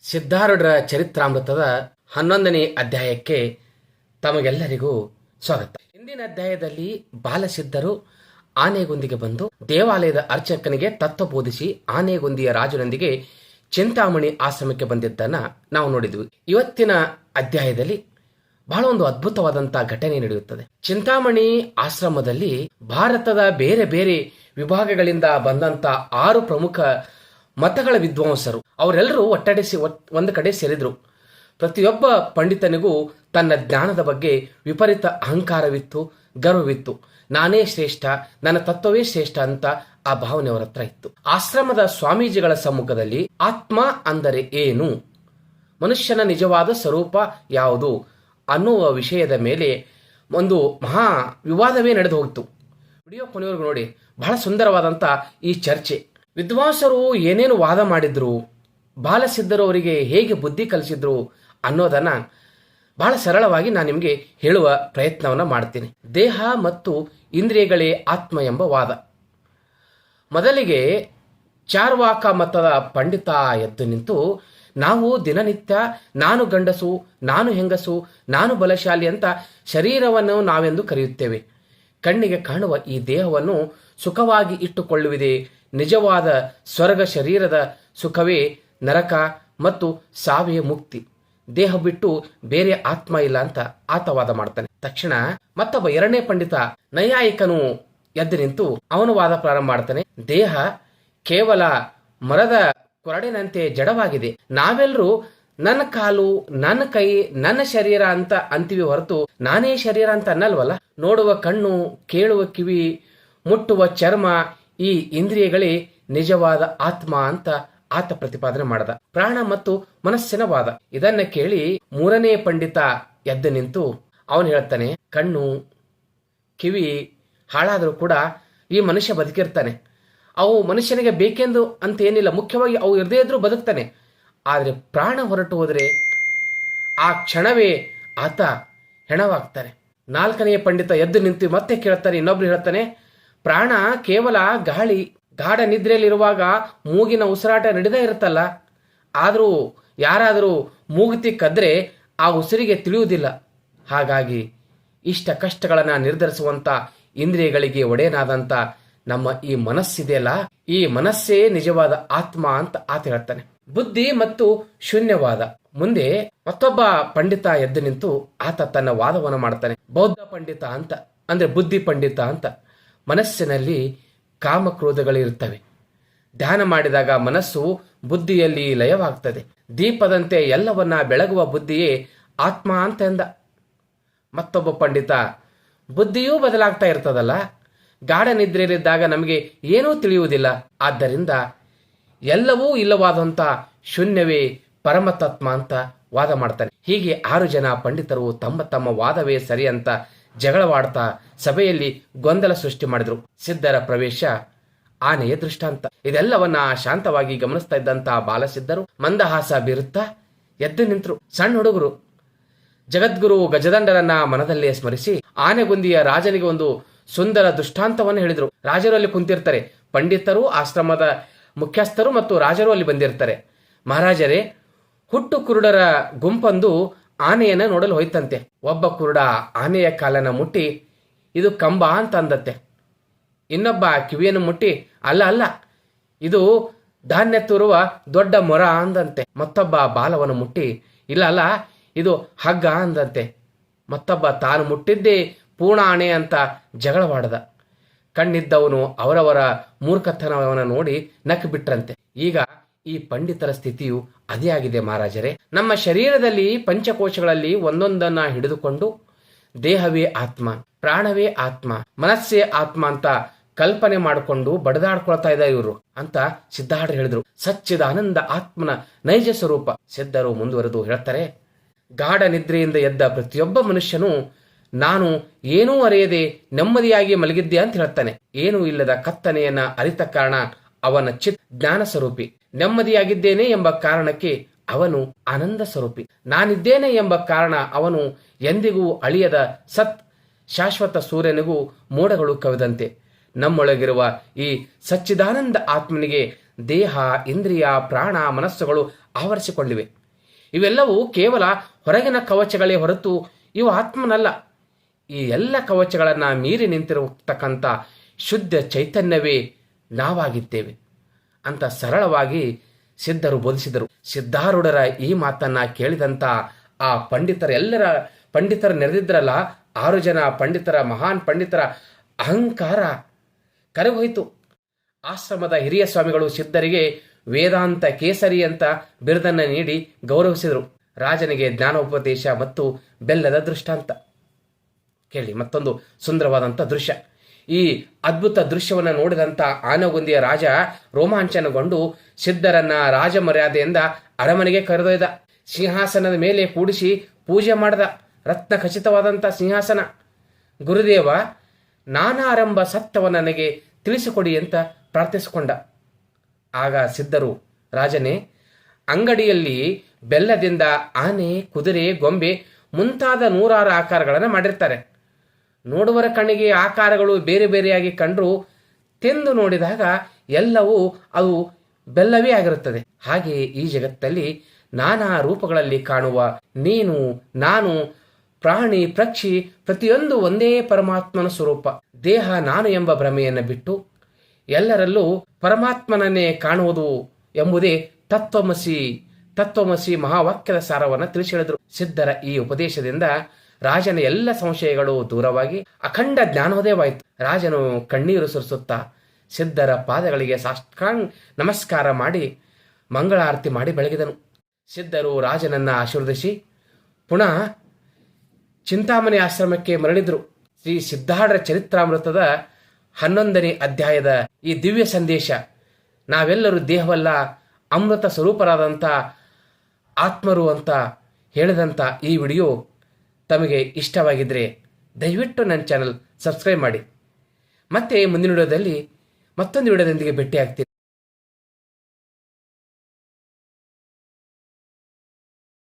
ಸಿದ್ಧಾರೂಢರ ಚರಿತ್ರಾಮೃತದ 11ನೇ ಅಧ್ಯಾಯಕ್ಕೆ ತಮಗೆಲ್ಲರಿಗೂ ಸ್ವಾಗತ. ಇಂದಿನ ಅಧ್ಯಾಯದಲ್ಲಿ ಬಾಲಸಿದ್ಧರು ಆನೆಗೊಂದಿಗೆ ಬಂದು ದೇವಾಲಯದ ಅರ್ಚಕನಿಗೆ ತತ್ವ ಬೋಧಿಸಿ ಆನೆಗೊಂದಿಯ ರಾಜನೊಂದಿಗೆ ಚಿಂತಾಮಣಿ ಆಶ್ರಮಕ್ಕೆ ಬಂದಿದ್ದನ್ನ ನಾವು ನೋಡಿದ್ವಿ. ಇವತ್ತಿನ ಅಧ್ಯಾಯದಲ್ಲಿ ಬಹಳ ಒಂದು ಅದ್ಭುತವಾದಂತಹ ಘಟನೆ ನಡೆಯುತ್ತದೆ. ಚಿಂತಾಮಣಿ ಆಶ್ರಮದಲ್ಲಿ ಭಾರತದ ಬೇರೆ ಬೇರೆ ವಿಭಾಗಗಳಿಂದ ಬಂದಂತ 6 ಪ್ರಮುಖ ಮತಗಳ ವಿದ್ವಾಂಸರು ಅವರೆಲ್ಲರೂ ಒಂದು ಕಡೆ ಸೇರಿದ್ರು. ಪ್ರತಿಯೊಬ್ಬ ಪಂಡಿತನಿಗೂ ತನ್ನ ಜ್ಞಾನದ ಬಗ್ಗೆ ವಿಪರೀತ ಅಹಂಕಾರವಿತ್ತು, ಗರ್ವವಿತ್ತು. ನಾನೇ ಶ್ರೇಷ್ಠ, ನನ್ನ ತತ್ವವೇ ಶ್ರೇಷ್ಠ ಅಂತ ಆ ಭಾವನೆ ಅವರ ಹತ್ರ ಇತ್ತು. ಆಶ್ರಮದ ಸ್ವಾಮೀಜಿಗಳ ಸಮ್ಮುಖದಲ್ಲಿ ಆತ್ಮ ಅಂದರೆ ಏನು, ಮನುಷ್ಯನ ನಿಜವಾದ ಸ್ವರೂಪ ಯಾವುದು ಅನ್ನುವ ವಿಷಯದ ಮೇಲೆ ಒಂದು ಮಹಾ ವಿವಾದವೇ ನಡೆದು ಹೋಗಿತ್ತು. ವಿಡಿಯೋ ಕೊನೆಯವರೆಗೂ ನೋಡಿ, ಬಹಳ ಸುಂದರವಾದಂತ ಈ ಚರ್ಚೆ. ವಿದ್ವಾಂಸರು ಏನೇನು ವಾದ ಮಾಡಿದ್ರು, ಬಾಲಸಿದ್ಧರು ಅವರಿಗೆ ಹೇಗೆ ಬುದ್ಧಿ ಕಲಿಸಿದ್ರು ಅನ್ನೋದನ್ನ ಬಹಳ ಸರಳವಾಗಿ ನಾನು ನಿಮಗೆ ಹೇಳುವ ಪ್ರಯತ್ನವನ್ನ ಮಾಡ್ತೀನಿ. ದೇಹ ಮತ್ತು ಇಂದ್ರಿಯಗಳೇ ಆತ್ಮ ಎಂಬ ವಾದ. ಮೊದಲಿಗೆ ಚಾರ್ವಾಕ ಮತದ ಪಂಡಿತ ಎದ್ದು ನಿಂತು, ನಾವು ದಿನನಿತ್ಯ ನಾನು ಗಂಡಸು, ನಾನು ಹೆಂಗಸು, ನಾನು ಬಲಶಾಲಿ ಅಂತ ಶರೀರವನ್ನು ನಾವೆಂದು ಕರೆಯುತ್ತೇವೆ. ಕಣ್ಣಿಗೆ ಕಾಣುವ ಈ ದೇಹವನ್ನು ಸುಖವಾಗಿ ಇಟ್ಟುಕೊಳ್ಳುವುದೇ ನಿಜವಾದ ಸ್ವರ್ಗ. ಶರೀರದ ಸುಖವೇ ನರಕ ಮತ್ತು ಸಾವೇ ಮುಕ್ತಿ. ದೇಹ ಬಿಟ್ಟು ಬೇರೆ ಆತ್ಮ ಇಲ್ಲ ಅಂತ ಆತವಾದ ಮಾಡ್ತಾನೆ. ತಕ್ಷಣ ಮತ್ತೊಬ್ಬ 2ನೇ ಪಂಡಿತ ನೈಯಾಯಿಕನು ಎದ್ದು ನಿಂತು ಅವನು ವಾದ ಪ್ರಾರಂಭ ಮಾಡ್ತಾನೆ. ದೇಹ ಕೇವಲ ಮರದ ಕೊರಡಿನಂತೆ ಜಡವಾಗಿದೆ. ನಾವೆಲ್ಲರೂ ನನ್ನ ಕಾಲು, ನನ್ನ ಕೈ, ನನ್ನ ಶರೀರ ಅಂತ ಅಂತೀವಿ ಹೊರತು ನಾನೇ ಶರೀರ ಅಂತ ಅನ್ನಲ್ವಲ್ಲ. ನೋಡುವ ಕಣ್ಣು, ಕೇಳುವ ಕಿವಿ, ಮುಟ್ಟುವ ಚರ್ಮ, ಈ ಇಂದ್ರಿಯಗಳೇ ನಿಜವಾದ ಆತ್ಮ ಅಂತ ಆತ ಪ್ರತಿಪಾದನೆ ಮಾಡದ. ಪ್ರಾಣ ಮತ್ತು ಮನಸ್ಸಿನ ವಾದ. ಇದನ್ನ ಕೇಳಿ 3ನೇ ಪಂಡಿತ ಎದ್ದು ನಿಂತು ಅವನು ಹೇಳ್ತಾನೆ, ಕಣ್ಣು ಕಿವಿ ಹಾಳಾದರೂ ಕೂಡ ಈ ಮನುಷ್ಯ ಬದುಕಿರ್ತಾನೆ. ಅವು ಮನುಷ್ಯನಿಗೆ ಬೇಕೆಂದು ಅಂತ ಏನಿಲ್ಲ, ಮುಖ್ಯವಾಗಿ ಅವು ಇರದೇ ಇದ್ರೂ ಬದುಕ್ತಾನೆ. ಆದರೆ ಪ್ರಾಣ ಹೊರಟು ಹೋದರೆ ಆ ಕ್ಷಣವೇ ಆತ ಹೆಣವಾಗ್ತಾನೆ. 4ನೇ ಪಂಡಿತ ಎದ್ದು ನಿಂತು ಮತ್ತೆ ಕೇಳ್ತಾನೆ, ಇನ್ನೊಬ್ರು ಹೇಳ್ತಾನೆ, ಪ್ರಾಣ ಕೇವಲ ಗಾಳಿ, ಗಾಢ ನಿದ್ರೆಯಲ್ಲಿರುವಾಗ ಮೂಗಿನ ಉಸಿರಾಟ ನಡೀದೇ ಇರುತ್ತಲ್ಲ. ಆದರೂ ಯಾರಾದರೂ ಮೂಗುತಿ ಕದ್ರೆ ಆ ಉಸಿರಿಗೆ ತಿಳಿಯುವುದಿಲ್ಲ. ಹಾಗಾಗಿ ಇಷ್ಟ ಕಷ್ಟಗಳನ್ನ ನಿರ್ಧರಿಸುವಂತ ಇಂದ್ರಿಯಗಳಿಗೆ ಒಡೆಯನಾದಂತ ನಮ್ಮ ಈ ಮನಸ್ಸಿದೆಯಲ್ಲ, ಈ ಮನಸ್ಸೇ ನಿಜವಾದ ಆತ್ಮ ಅಂತ ಆತ ಹೇಳ್ತಾನೆ. ಬುದ್ಧಿ ಮತ್ತು ಶೂನ್ಯವಾದ. ಮುಂದೆ ಮತ್ತೊಬ್ಬ ಪಂಡಿತ ಎದ್ದು ನಿಂತು ಆತ ತನ್ನ ವಾದವನ್ನು ಮಾಡ್ತಾನೆ. ಬೌದ್ಧ ಪಂಡಿತ ಅಂತ ಅಂದ್ರೆ ಬುದ್ಧಿ ಪಂಡಿತ ಅಂತ. ಮನಸ್ಸಿನಲ್ಲಿ ಕಾಮಕ್ರೋಧಗಳಿರುತ್ತವೆ. ಧ್ಯಾನ ಮಾಡಿದಾಗ ಮನಸ್ಸು ಬುದ್ಧಿಯಲ್ಲಿ ಲಯವಾಗ್ತದೆ. ದೀಪದಂತೆ ಎಲ್ಲವನ್ನ ಬೆಳಗುವ ಬುದ್ಧಿಯೇ ಆತ್ಮ ಅಂತ ಎಂದ. ಮತ್ತೊಬ್ಬ ಪಂಡಿತ, ಬುದ್ಧಿಯೂ ಬದಲಾಗ್ತಾ ಇರ್ತದಲ್ಲ, ಗಾಢ ನಿದ್ರೆಯಲ್ಲಿದ್ದಾಗ ನಮಗೆ ಏನೂ ತಿಳಿಯುವುದಿಲ್ಲ. ಆದ್ದರಿಂದ ಎಲ್ಲವೂ ಇಲ್ಲವಾದಂತ ಶೂನ್ಯವೇ ಪರಮತತ್ವ ಅಂತ ವಾದ ಮಾಡ್ತಾನೆ. ಹೀಗೆ 6 ಜನ ಪಂಡಿತರು ತಮ್ಮ ತಮ್ಮ ವಾದವೇ ಸರಿ ಅಂತ ಜಗಳವಾಡ್ತಾ ಸಭೆಯಲ್ಲಿ ಗೊಂದಲ ಸೃಷ್ಟಿ ಮಾಡಿದ್ರು. ಸಿದ್ಧರ ಪ್ರವೇಶ ಆನೆಯ ದೃಷ್ಟಾಂತ. ಇದೆಲ್ಲವನ್ನ ಶಾಂತವಾಗಿ ಗಮನಿಸ್ತಾ ಇದ್ದಂತ ಬಾಲಸಿದ್ಧರು ಮಂದಹಾಸ ಬೀರುತ್ತಾ ಎದ್ದು ನಿಂತರು. ಸಣ್ಣ ಹುಡುಗರು ಜಗದ್ಗುರು ಗಜದಂಡರನ್ನ ಮನದಲ್ಲೇ ಸ್ಮರಿಸಿ ಆನೆಗೊಂದಿಯ ರಾಜನಿಗೆ ಒಂದು ಸುಂದರ ದೃಷ್ಟಾಂತವನ್ನು ಹೇಳಿದ್ರು. ರಾಜರು ಅಲ್ಲಿ ಕುಂತಿರ್ತಾರೆ, ಪಂಡಿತರು, ಆಶ್ರಮದ ಮುಖ್ಯಸ್ಥರು ಮತ್ತು ರಾಜರು ಅಲ್ಲಿ ಬಂದಿರ್ತಾರೆ. ಮಹಾರಾಜರೇ, ಹುಟ್ಟು ಕುರುಡರ ಗುಂಪೊಂದು ಆನೆಯನ್ನ ನೋಡಲು ಹೋಯ್ತಂತೆ. ಒಬ್ಬ ಕುರುಡ ಆನೆಯ ಕಾಲನ್ನ ಮುಟ್ಟಿ ಇದು ಕಂಬ ಅಂತ ಅಂದತ್ತೆ. ಇನ್ನೊಬ್ಬ ಕಿವಿಯನ್ನು ಮುಟ್ಟಿ ಅಲ್ಲ ಅಲ್ಲ ಇದು ಧಾನ್ಯ ತೂರುವ ದೊಡ್ಡ ಮೊರ ಅಂದಂತೆ. ಮತ್ತೊಬ್ಬ ಬಾಲವನ್ನು ಮುಟ್ಟಿ ಇಲ್ಲ ಅಲ್ಲ ಇದು ಹಗ್ಗ ಅಂದಂತೆ. ಮತ್ತೊಬ್ಬ ತಾನು ಮುಟ್ಟಿದ್ದೇ ಪೂರ್ಣ ಆಣೆ ಅಂತ ಜಗಳವಾಡದ. ಕಣ್ಣಿದ್ದವನು ಅವರವರ ಮೂರ್ಖತನವನ್ನ ನೋಡಿ ನಕ್ಕು ಬಿಟ್ರಂತೆ. ಈಗ ಈ ಪಂಡಿತರ ಸ್ಥಿತಿಯು ಅದೇ ಆಗಿದೆ ಮಹಾರಾಜರೇ. ನಮ್ಮ ಶರೀರದಲ್ಲಿ ಪಂಚಕೋಶಗಳಲ್ಲಿ ಒಂದೊಂದನ್ನ ಹಿಡಿದುಕೊಂಡು ದೇಹವೇ ಆತ್ಮ, ಪ್ರಾಣವೇ ಆತ್ಮ, ಮನಸ್ಸೇ ಆತ್ಮ ಅಂತ ಕಲ್ಪನೆ ಮಾಡಿಕೊಂಡು ಬಡದಾಡ್ಕೊಳ್ತಾ ಇದ್ದಾರೆ ಇವರು ಅಂತ ಸಿದ್ಧಾರ್ಢರು ಹೇಳಿದ್ರು. ಸಚ್ಚಿದಾನಂದ ಆತ್ಮನ ನೈಜ ಸ್ವರೂಪ. ಸಿದ್ಧರು ಮುಂದುವರೆದು ಹೇಳ್ತಾರೆ, ಗಾಢ ನಿದ್ರೆಯಿಂದ ಎದ್ದ ಪ್ರತಿಯೊಬ್ಬ ಮನುಷ್ಯನು ನಾನು ಏನೂ ಅರಿಯದೆ ನೆಮ್ಮದಿಯಾಗಿ ಮಲಗಿದ್ದೆ ಅಂತ ಹೇಳ್ತಾನೆ. ಏನೂ ಇಲ್ಲದ ಕತ್ತನೆಯನ್ನ ಅರಿತ ಕಾರಣ ಅವನ ಚಿತ್ ಜ್ಞಾನ ಸ್ವರೂಪಿ. ನೆಮ್ಮದಿಯಾಗಿದ್ದೇನೆ ಎಂಬ ಕಾರಣಕ್ಕೆ ಅವನು ಆನಂದ ಸ್ವರೂಪಿ. ನಾನಿದ್ದೇನೆ ಎಂಬ ಕಾರಣ ಅವನು ಎಂದಿಗೂ ಅಳಿಯದ ಸತ್ ಶಾಶ್ವತ ಸೂರ್ಯನಿಗೂ ಮೋಡಗಳು ಕವಿದಂತೆ. ನಮ್ಮೊಳಗಿರುವ ಈ ಸಚ್ಚಿದಾನಂದ ಆತ್ಮನಿಗೆ ದೇಹ, ಇಂದ್ರಿಯ, ಪ್ರಾಣ, ಮನಸ್ಸುಗಳು ಆವರಿಸಿಕೊಂಡಿವೆ. ಇವೆಲ್ಲವೂ ಕೇವಲ ಹೊರಗಿನ ಕವಚಗಳೇ ಹೊರತು ಇವು ಆತ್ಮನಲ್ಲ. ಈ ಎಲ್ಲ ಕವಚಗಳನ್ನು ಮೀರಿ ನಿಂತಿರತಕ್ಕಂಥ ಶುದ್ಧ ಚೈತನ್ಯವೇ ನಾವಾಗಿದ್ದೇವೆ ಅಂತ ಸರಳವಾಗಿ ಸಿದ್ಧರು ಬೋಧಿಸಿದರು. ಸಿದ್ಧಾರೂಢರ ಈ ಮಾತನ್ನ ಕೇಳಿದಂಥ ಆ ಪಂಡಿತರು ನೆರೆದಿದ್ರಲ್ಲ, 6 ಜನ ಪಂಡಿತರ, ಮಹಾನ್ ಪಂಡಿತರ ಅಹಂಕಾರ ಕರಗೋಯಿತು. ಆಶ್ರಮದ ಹಿರಿಯ ಸ್ವಾಮಿಗಳು ಸಿದ್ಧರಿಗೆ ವೇದಾಂತ ಕೇಸರಿ ಅಂತ ಬಿರುದನ್ನು ನೀಡಿ ಗೌರವಿಸಿದರು. ರಾಜನಿಗೆ ಜ್ಞಾನೋಪದೇಶ ಮತ್ತು ಬೆಲ್ಲದ ದೃಷ್ಟಾಂತ. ಕೇಳಿ ಮತ್ತೊಂದು ಸುಂದರವಾದಂಥ ದೃಶ್ಯ. ಈ ಅದ್ಭುತ ದೃಶ್ಯವನ್ನು ನೋಡಿದಂಥ ಆನೆಗೊಂದಿಯ ರಾಜ ರೋಮಾಂಚನಗೊಂಡು ಸಿದ್ಧರನ್ನ ರಾಜ ಮರ್ಯಾದೆಯಿಂದ ಅರಮನೆಗೆ ಕರೆದೊಯ್ದ. ಸಿಂಹಾಸನದ ಮೇಲೆ ಕೂಡಿಸಿ ಪೂಜೆ ಮಾಡಿದ. ರತ್ನ ಖಚಿತವಾದಂಥ ಸಿಂಹಾಸನ. ಗುರುದೇವ, ನಾನಾರಂಭ ಸತ್ಯವನ್ನು ನನಗೆ ತಿಳಿಸಿಕೊಡಿ ಅಂತ ಪ್ರಾರ್ಥಿಸಿಕೊಂಡ. ಆಗ ಸಿದ್ಧರು, ರಾಜನೇ, ಅಂಗಡಿಯಲ್ಲಿ ಬೆಲ್ಲದಿಂದ ಆನೆ, ಕುದುರೆ, ಗೊಂಬೆ ಮುಂತಾದ 106 ಆಕಾರಗಳನ್ನು ಮಾಡಿರ್ತಾರೆ. ನೋಡುವರ ಕಣ್ಣಿಗೆ ಆಕಾರಗಳು ಬೇರೆ ಬೇರೆಯಾಗಿ ಕಂಡರೂ ತಿಂದು ನೋಡಿದಾಗ ಎಲ್ಲವೂ ಅವು ಬೆಲ್ಲವೇ ಆಗಿರುತ್ತದೆ. ಹಾಗೆಯೇ ಈ ಜಗತ್ತಲ್ಲಿ ನಾನಾ ರೂಪಗಳಲ್ಲಿ ಕಾಣುವ ನೀನು, ನಾನು, ಪ್ರಾಣಿ, ಪಕ್ಷಿ ಪ್ರತಿಯೊಂದು ಒಂದೇ ಪರಮಾತ್ಮನ ಸ್ವರೂಪ. ದೇಹ ನಾನು ಎಂಬ ಭ್ರಮೆಯನ್ನು ಬಿಟ್ಟು ಎಲ್ಲರಲ್ಲೂ ಪರಮಾತ್ಮನನ್ನೇ ಕಾಣುವುದು ಎಂಬುದೇ ತತ್ವಮಸಿ ಮಹಾವಾಕ್ಯದ ಸಾರವನ್ನು ತಿಳಿಸಿ ಹೇಳಿದರು. ಸಿದ್ಧರ ಈ ಉಪದೇಶದಿಂದ ರಾಜನ ಎಲ್ಲ ಸಂಶಯಗಳು ದೂರವಾಗಿ ಅಖಂಡ ಜ್ಞಾನೋದಯವಾಯಿತು. ರಾಜನು ಕಣ್ಣೀರು ಸುರಿಸುತ್ತಾ ಸಿದ್ಧರ ಪಾದಗಳಿಗೆ ಸಾಷ್ಟಾಂಗ ನಮಸ್ಕಾರ ಮಾಡಿ ಮಂಗಳಾರತಿ ಮಾಡಿ ಬೆಳಗಿದನು. ಸಿದ್ಧರು ರಾಜನನ್ನ ಆಶೀರ್ವದಿಸಿ ಪುನಃ ಚಿಂತಾಮಣಿ ಆಶ್ರಮಕ್ಕೆ ಮರಳಿದ್ರು. ಶ್ರೀ ಸಿದ್ಧಾರೂಢರ ಚರಿತ್ರಾಮೃತದ 11ನೇ ಅಧ್ಯಾಯದ ಈ ದಿವ್ಯ ಸಂದೇಶ, ನಾವೆಲ್ಲರೂ ದೇಹವಲ್ಲ ಅಮೃತ ಸ್ವರೂಪರಾದಂಥ ಆತ್ಮರು ಅಂತ ಹೇಳಿದಂಥ ಈ ವಿಡಿಯೋ ತಮಗೆ ಇಷ್ಟವಾಗಿದ್ದರೆ ದಯವಿಟ್ಟು ನನ್ನ ಚಾನಲ್ ಸಬ್ಸ್ಕ್ರೈಬ್ ಮಾಡಿ. ಮತ್ತೆ ಮುಂದಿನ ವಿಡಿಯೋದಲ್ಲಿ ಮತ್ತೊಂದು ವಿಡಿಯೋದೊಂದಿಗೆ ಭೇಟಿಯಾಗ್ತೀನಿ.